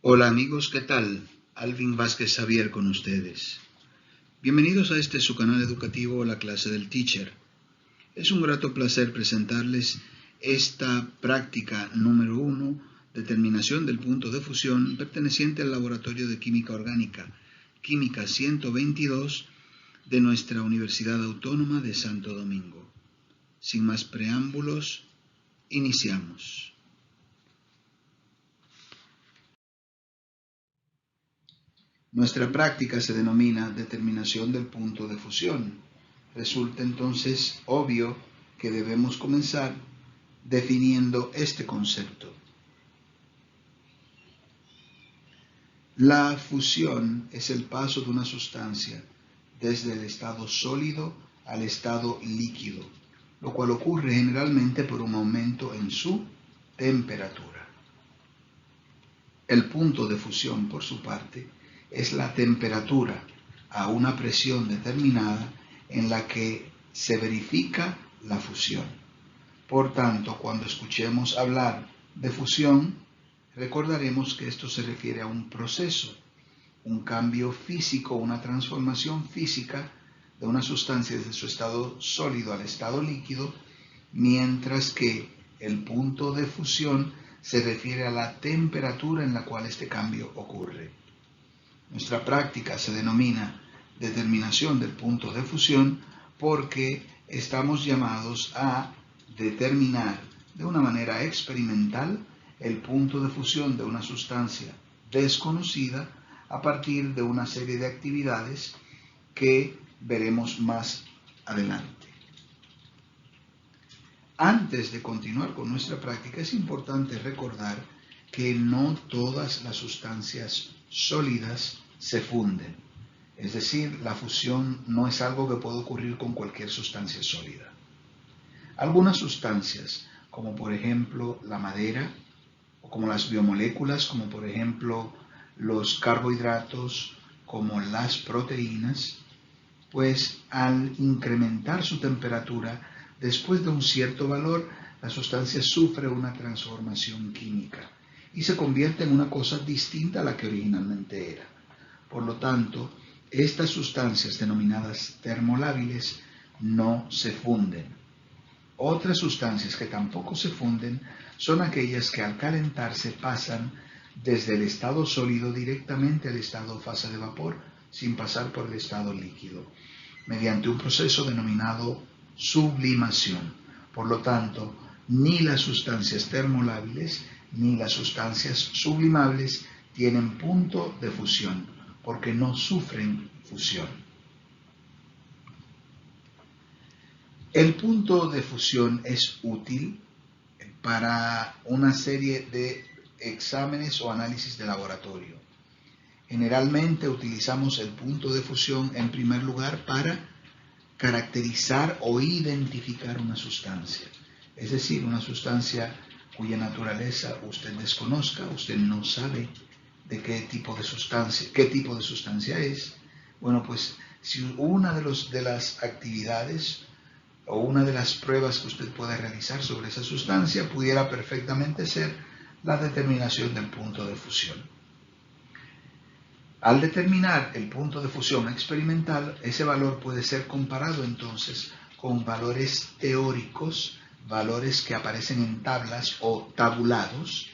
Hola amigos, ¿qué tal? Alvin Vázquez Xavier con ustedes. Bienvenidos a su canal educativo La Clase del Teacher. Es un grato placer presentarles esta práctica número 1, determinación del punto de fusión, perteneciente al Laboratorio de Química Orgánica, Química 122, de nuestra Universidad Autónoma de Santo Domingo. Sin más preámbulos, iniciamos. Nuestra práctica se denomina determinación del punto de fusión. Resulta entonces obvio que debemos comenzar definiendo este concepto. La fusión es el paso de una sustancia desde el estado sólido al estado líquido, lo cual ocurre generalmente por un aumento en su temperatura. El punto de fusión, por su parte, es la temperatura a una presión determinada en la que se verifica la fusión. Por tanto, cuando escuchemos hablar de fusión, recordaremos que esto se refiere a un proceso, un cambio físico, una transformación física de una sustancia desde su estado sólido al estado líquido, mientras que el punto de fusión se refiere a la temperatura en la cual este cambio ocurre. Nuestra práctica se denomina determinación del punto de fusión porque estamos llamados a determinar de una manera experimental el punto de fusión de una sustancia desconocida a partir de una serie de actividades que veremos más adelante. Antes de continuar con nuestra práctica, es importante recordar que no todas las sustancias sólidas se funden. Es decir, la fusión no es algo que puede ocurrir con cualquier sustancia sólida. Algunas sustancias, como por ejemplo la madera, o como las biomoléculas, como por ejemplo los carbohidratos, como las proteínas, pues al incrementar su temperatura, después de un cierto valor, la sustancia sufre una transformación química y se convierte en una cosa distinta a la que originalmente era. Por lo tanto, estas sustancias denominadas termolábiles no se funden. Otras sustancias que tampoco se funden son aquellas que al calentarse pasan desde el estado sólido directamente al estado fase de vapor sin pasar por el estado líquido, mediante un proceso denominado sublimación. Por lo tanto, ni las sustancias termolábiles ni las sustancias sublimables tienen punto de fusión, porque no sufren fusión. El punto de fusión es útil para una serie de exámenes o análisis de laboratorio. Generalmente utilizamos el punto de fusión en primer lugar para caracterizar o identificar una sustancia. Es decir, una sustancia cuya naturaleza usted desconozca, usted no sabe de qué tipo de sustancia es. Bueno, pues si una de las actividades o una de las pruebas que usted puede realizar sobre esa sustancia pudiera perfectamente ser la determinación del punto de fusión. Al determinar el punto de fusión experimental, ese valor puede ser comparado entonces con valores teóricos, valores que aparecen en tablas o tabulados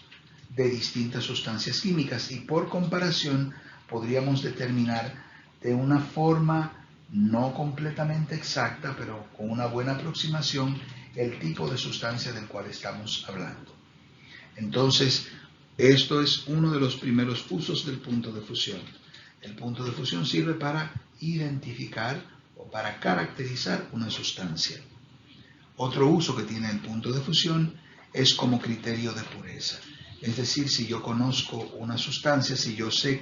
de distintas sustancias químicas, y por comparación podríamos determinar de una forma no completamente exacta, pero con una buena aproximación, el tipo de sustancia del cual estamos hablando. Entonces, esto es uno de los primeros usos del punto de fusión. El punto de fusión sirve para identificar o para caracterizar una sustancia. Otro uso que tiene el punto de fusión es como criterio de pureza. Es decir, si yo conozco una sustancia, si yo sé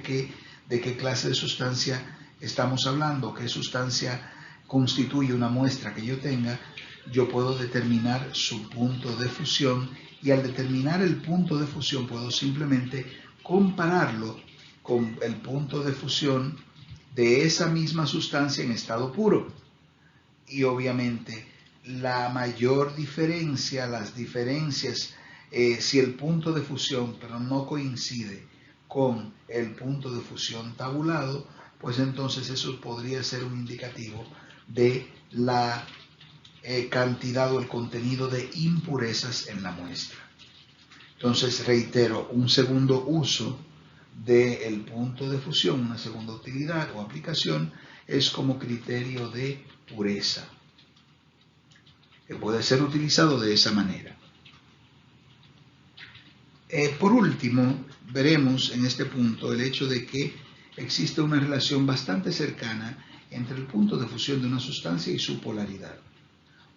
de qué clase de sustancia estamos hablando, qué sustancia constituye una muestra que yo tenga, yo puedo determinar su punto de fusión, y al determinar el punto de fusión puedo simplemente compararlo con el punto de fusión de esa misma sustancia en estado puro. Y obviamente la mayor diferencia, las diferencias, si el punto de fusión no coincide con el punto de fusión tabulado, pues entonces eso podría ser un indicativo de la cantidad o el contenido de impurezas en la muestra. Entonces, reitero, un segundo uso del punto de fusión, una segunda utilidad o aplicación, es como criterio de pureza, que puede ser utilizado de esa manera. Por último, veremos en este punto el hecho de que existe una relación bastante cercana entre el punto de fusión de una sustancia y su polaridad.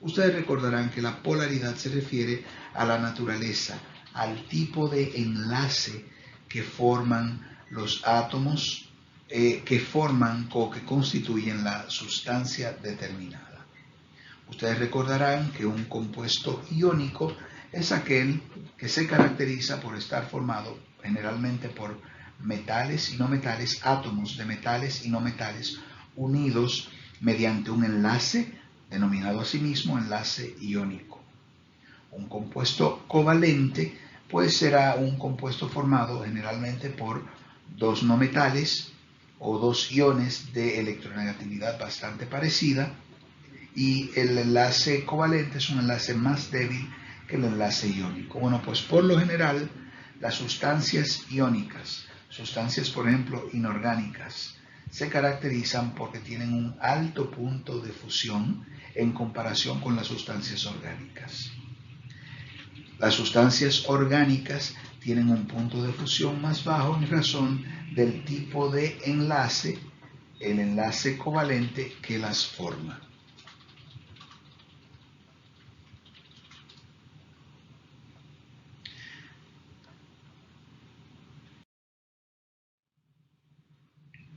Ustedes recordarán que la polaridad se refiere a la naturaleza, al tipo de enlace que forman los átomos que forman o que constituyen la sustancia determinada. Ustedes recordarán que un compuesto iónico es aquel que se caracteriza por estar formado generalmente por metales y no metales, átomos de metales y no metales unidos mediante un enlace denominado asimismo enlace iónico. Un compuesto covalente pues será un compuesto formado generalmente por dos no metales o dos iones de electronegatividad bastante parecida, y el enlace covalente es un enlace más débil que el enlace iónico. Bueno, pues por lo general las sustancias iónicas, sustancias por ejemplo inorgánicas, se caracterizan porque tienen un alto punto de fusión en comparación con las sustancias orgánicas. Las sustancias orgánicas tienen un punto de fusión más bajo en razón del tipo de enlace, el enlace covalente que las forma.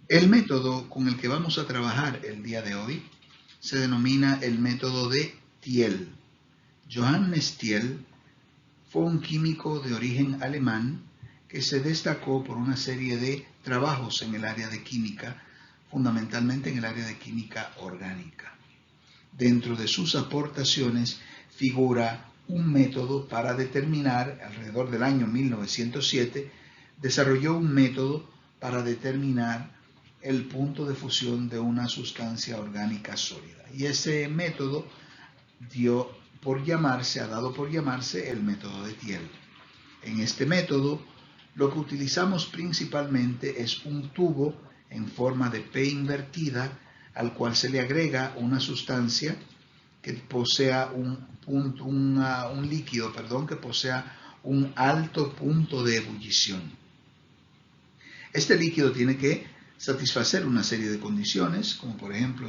El método con el que vamos a trabajar el día de hoy se denomina el método de Thiel. Johannes Thiel fue un químico de origen alemán que se destacó por una serie de trabajos en el área de química, fundamentalmente en el área de química orgánica. Dentro de sus aportaciones figura un método para determinar, alrededor del año 1907, desarrolló un método para determinar el punto de fusión de una sustancia orgánica sólida. Y ese método ha dado por llamarse el método de Thiel. En este método, lo que utilizamos principalmente es un tubo en forma de P invertida, al cual se le agrega una sustancia que posea un líquido que posea un alto punto de ebullición. Este líquido tiene que satisfacer una serie de condiciones, como por ejemplo,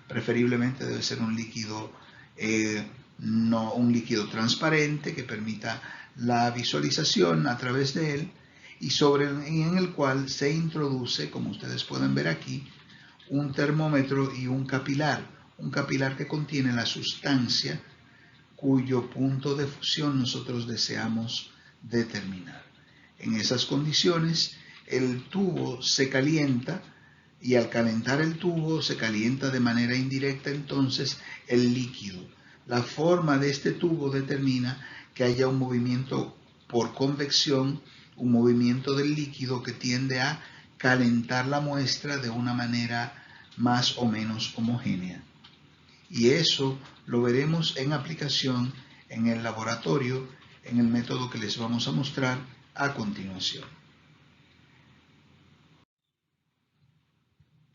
preferiblemente debe ser un líquido transparente que permita la visualización a través de él, y en el cual se introduce, como ustedes pueden ver aquí, un termómetro y un capilar que contiene la sustancia cuyo punto de fusión nosotros deseamos determinar. En esas condiciones, el tubo se calienta, y al calentar el tubo se calienta de manera indirecta entonces el líquido. La forma de este tubo determina que haya un movimiento por convección, un movimiento del líquido que tiende a calentar la muestra de una manera más o menos homogénea. Y eso lo veremos en aplicación en el laboratorio, en el método que les vamos a mostrar a continuación.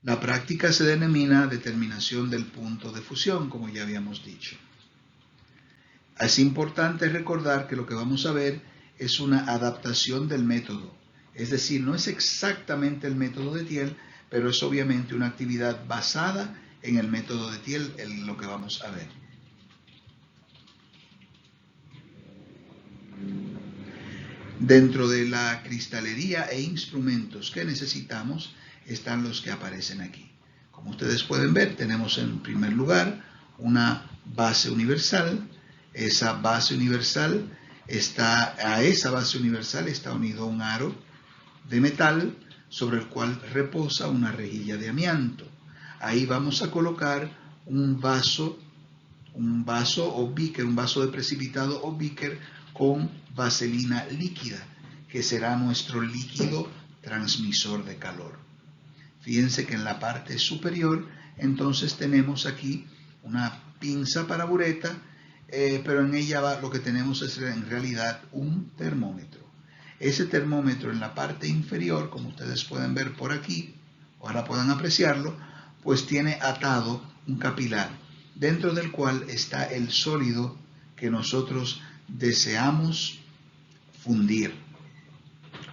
La práctica se denomina determinación del punto de fusión, como ya habíamos dicho. Es importante recordar que lo que vamos a ver es una adaptación del método. Es decir, no es exactamente el método de Thiel, pero es obviamente una actividad basada en el método de Thiel, en lo que vamos a ver. Dentro de la cristalería e instrumentos que necesitamos están los que aparecen aquí. Como ustedes pueden ver, tenemos en primer lugar una base universal. A esa base universal está unido un aro de metal sobre el cual reposa una rejilla de amianto. Ahí vamos a colocar un vaso o beaker, un vaso de precipitado o beaker con vaselina líquida, que será nuestro líquido transmisor de calor. Fíjense que en la parte superior entonces tenemos aquí una pinza para bureta, pero en ella lo que tenemos es en realidad un termómetro. Ese termómetro en la parte inferior, como ustedes pueden ver por aquí, ahora pueden apreciarlo, pues tiene atado un capilar, dentro del cual está el sólido que nosotros deseamos fundir,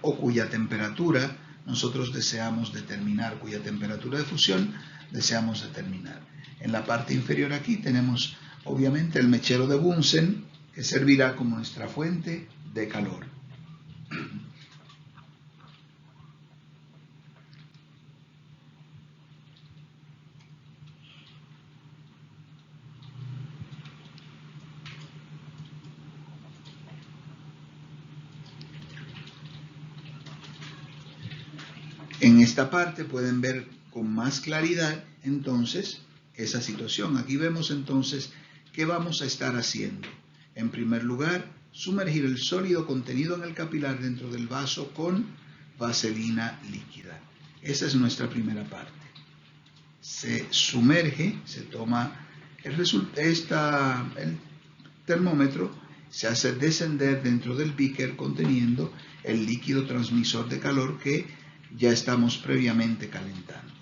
o cuya temperatura nosotros deseamos determinar, cuya temperatura de fusión deseamos determinar. En la parte inferior aquí tenemos obviamente el mechero de Bunsen, que servirá como nuestra fuente de calor. En esta parte pueden ver con más claridad entonces esa situación. Aquí vemos entonces qué vamos a estar haciendo. En primer lugar, sumergir el sólido contenido en el capilar dentro del vaso con vaselina líquida. Esa es nuestra primera parte. Se sumerge, se toma el termómetro, se hace descender dentro del beaker conteniendo el líquido transmisor de calor que ya estamos previamente calentando.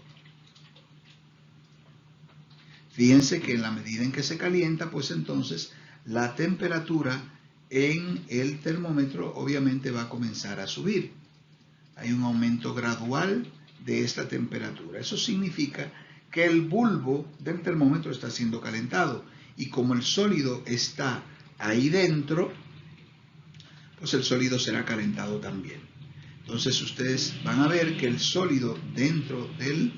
Fíjense que en la medida en que se calienta, pues entonces la temperatura en el termómetro obviamente va a comenzar a subir. Hay un aumento gradual de esta temperatura. Eso significa que el bulbo del termómetro está siendo calentado, y como el sólido está ahí dentro, pues el sólido será calentado también. Entonces ustedes van a ver que el sólido dentro de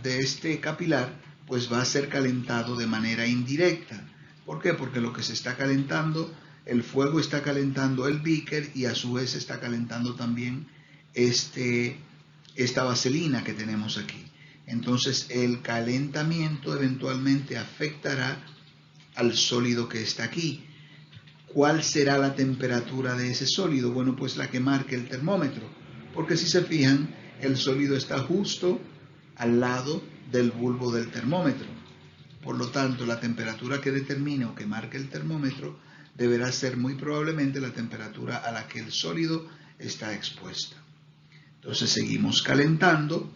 este capilar pues va a ser calentado de manera indirecta. ¿Por qué? Porque lo que se está calentando, el fuego está calentando el beaker, y a su vez está calentando también esta vaselina que tenemos aquí. Entonces el calentamiento eventualmente afectará al sólido que está aquí. ¿Cuál será la temperatura de ese sólido? Bueno, pues la que marque el termómetro, porque si se fijan, el sólido está justo al lado del bulbo del termómetro. Por lo tanto, la temperatura que determine o que marque el termómetro deberá ser muy probablemente la temperatura a la que el sólido está expuesta. Entonces seguimos calentando,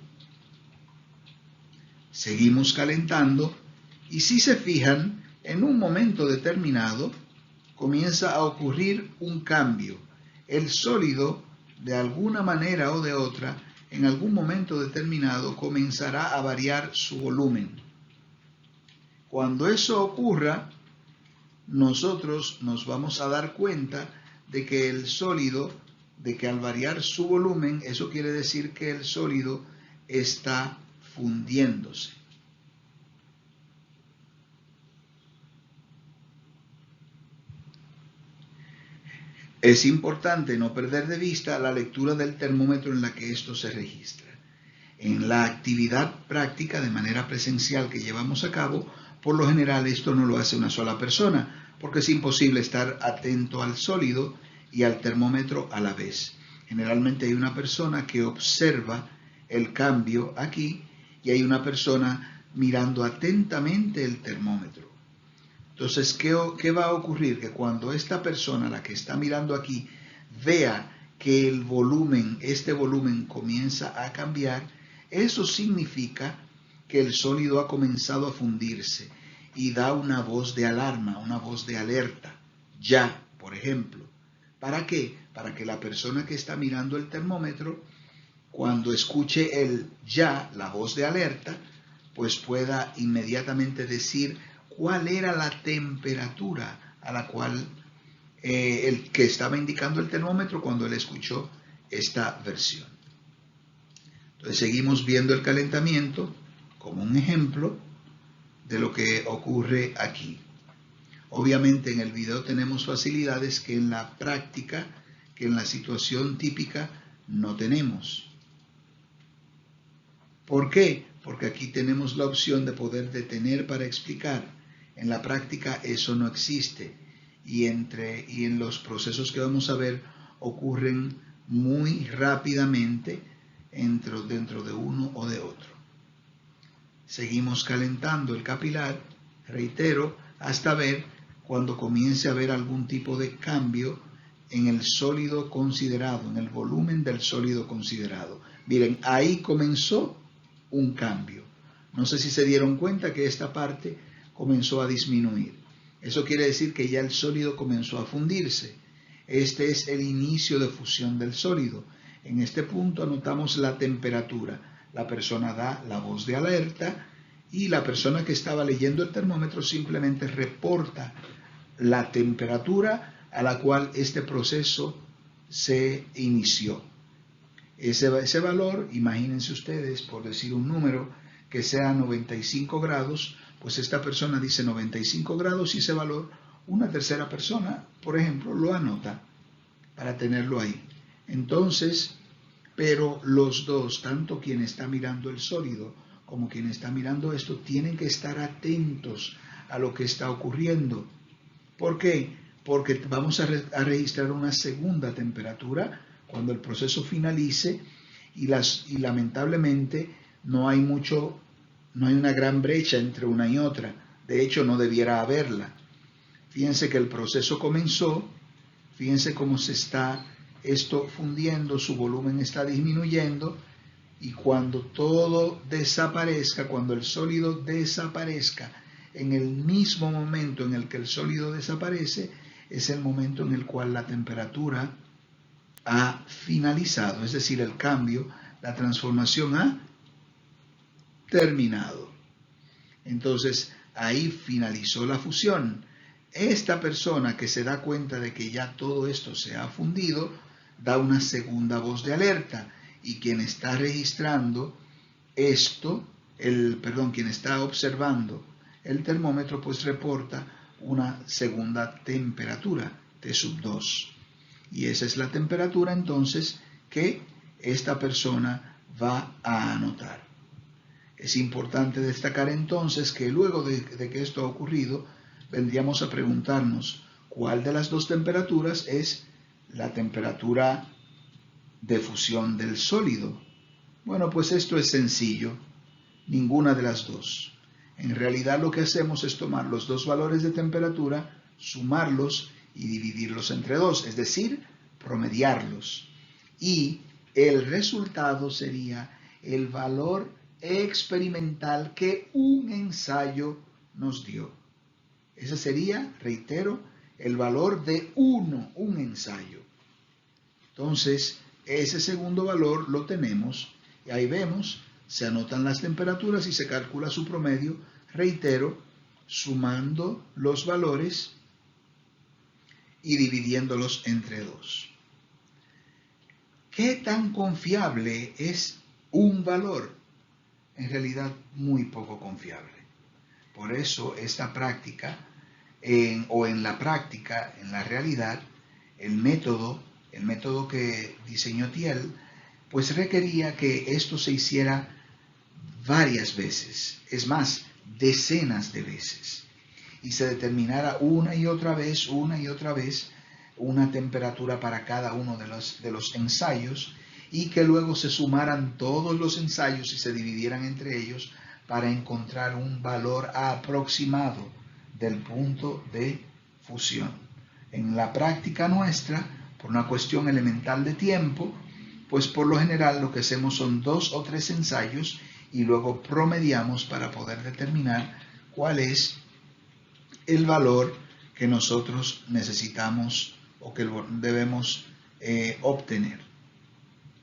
y si se fijan, en un momento determinado comienza a ocurrir un cambio. El sólido, de alguna manera o de otra, en algún momento determinado comenzará a variar su volumen. Cuando eso ocurra, nosotros nos vamos a dar cuenta de que el sólido, de que al variar su volumen, eso quiere decir que el sólido está fundiéndose. Es importante no perder de vista la lectura del termómetro en la que esto se registra. En la actividad práctica de manera presencial que llevamos a cabo, por lo general esto no lo hace una sola persona, porque es imposible estar atento al sólido y al termómetro a la vez. Generalmente hay una persona que observa el cambio aquí, y hay una persona mirando atentamente el termómetro. Entonces, ¿qué va a ocurrir? Que cuando esta persona, la que está mirando aquí, vea que el volumen, este volumen comienza a cambiar, eso significa que el sólido ha comenzado a fundirse, y da una voz de alarma, una voz de alerta. Ya, por ejemplo. ¿Para qué? Para que la persona que está mirando el termómetro, cuando escuche el ya, la voz de alerta, pues pueda inmediatamente decir cuál era la temperatura a la cual el que estaba indicando el termómetro cuando él escuchó esta versión. Entonces seguimos viendo el calentamiento como un ejemplo de lo que ocurre aquí. Obviamente en el video tenemos facilidades que en la práctica, que en la situación típica no tenemos. ¿Por qué? Porque aquí tenemos la opción de poder detener para explicar. En la práctica eso no existe, y en los procesos que vamos a ver ocurren muy rápidamente dentro de uno o de otro. Seguimos calentando el capilar, reitero, hasta ver cuando comience a haber algún tipo de cambio en el sólido considerado, en el volumen del sólido considerado. Miren, ahí comenzó un cambio. No sé si se dieron cuenta que esta parte comenzó a disminuir. Eso quiere decir que ya el sólido comenzó a fundirse. Este es el inicio de fusión del sólido. En este punto anotamos la temperatura. La persona da la voz de alerta y la persona que estaba leyendo el termómetro simplemente reporta la temperatura a la cual este proceso se inició. Ese valor, imagínense ustedes, por decir un número, que sea 95 grados, pues esta persona dice 95 grados y ese valor, una tercera persona, por ejemplo, lo anota para tenerlo ahí. Entonces, pero los dos, tanto quien está mirando el sólido como quien está mirando esto, tienen que estar atentos a lo que está ocurriendo. ¿Por qué? Porque vamos a registrar una segunda temperatura cuando el proceso finalice y lamentablemente no hay una gran brecha entre una y otra. De hecho, no debiera haberla. Fíjense que el proceso comenzó, fíjense cómo se está esto fundiendo, su volumen está disminuyendo y cuando todo desaparezca, cuando el sólido desaparezca, en el mismo momento en el que el sólido desaparece, es el momento en el cual la temperatura ha finalizado, es decir, el cambio, la transformación ha terminado. Entonces, ahí finalizó la fusión. Esta persona que se da cuenta de que ya todo esto se ha fundido, da una segunda voz de alerta y quien está registrando esto, quien está observando el termómetro, pues reporta una segunda temperatura, T2. Y esa es la temperatura entonces que esta persona va a anotar. Es importante destacar entonces que luego de que esto ha ocurrido, vendríamos a preguntarnos cuál de las dos temperaturas es la temperatura de fusión del sólido. Bueno, pues esto es sencillo, ninguna de las dos. En realidad lo que hacemos es tomar los dos valores de temperatura, sumarlos y dividirlos entre dos, es decir, promediarlos. Y el resultado sería el valor experimental que un ensayo nos dio. Ese sería, reitero, el valor de un ensayo. Entonces, ese segundo valor lo tenemos y ahí vemos, se anotan las temperaturas y se calcula su promedio, reitero, sumando los valores y dividiéndolos entre dos. ¿Qué tan confiable es un valor? En realidad, muy poco confiable. Por eso, esta práctica, en la realidad, el método que diseñó Thiel, pues requería que esto se hiciera varias veces, es más, decenas de veces, y se determinara una y otra vez una temperatura para cada uno de los ensayos y que luego se sumaran todos los ensayos y se dividieran entre ellos para encontrar un valor aproximado del punto de fusión. En la práctica nuestra, por una cuestión elemental de tiempo, pues por lo general lo que hacemos son 2 o 3 ensayos y luego promediamos para poder determinar cuál es el valor que nosotros necesitamos o que debemos obtener,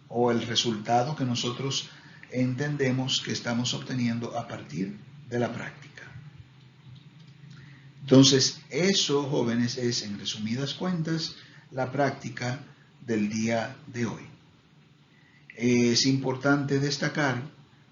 o el resultado que nosotros entendemos que estamos obteniendo a partir de la práctica. Entonces, eso, jóvenes, es, en resumidas cuentas, la práctica del día de hoy. Es importante destacar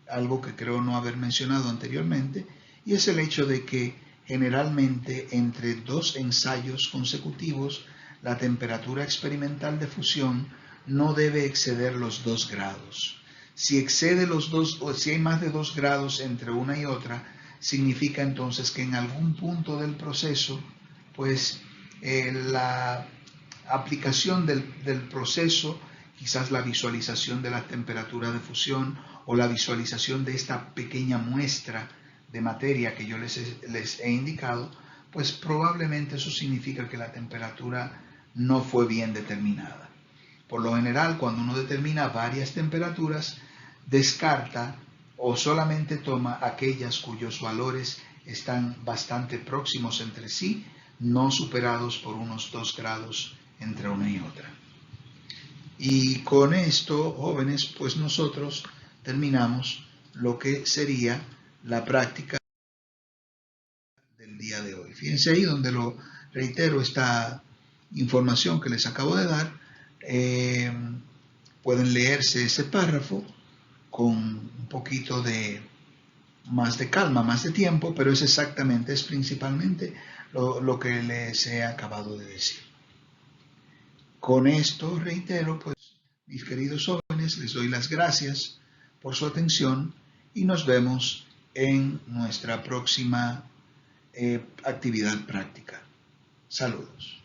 algo que creo no haber mencionado anteriormente, y es el hecho de que generalmente entre 2 ensayos consecutivos, la temperatura experimental de fusión no debe exceder los 2 grados. Si excede los 2, o si hay más de 2 grados entre una y otra, significa entonces que en algún punto del proceso, pues aplicación del proceso, quizás la visualización de la temperatura de fusión o la visualización de esta pequeña muestra de materia que yo les he indicado, pues probablemente eso significa que la temperatura no fue bien determinada. Por lo general, cuando uno determina varias temperaturas, descarta o solamente toma aquellas cuyos valores están bastante próximos entre sí, no superados por unos 2 grados entre una y otra. Y con esto, jóvenes, pues nosotros terminamos lo que sería la práctica del día de hoy. Fíjense ahí donde lo reitero, esta información que les acabo de dar. Pueden leerse ese párrafo con un poquito de más de calma, más de tiempo, pero es principalmente lo que les he acabado de decir. Con esto, reitero, pues, mis queridos jóvenes, les doy las gracias por su atención y nos vemos en nuestra próxima actividad práctica. Saludos.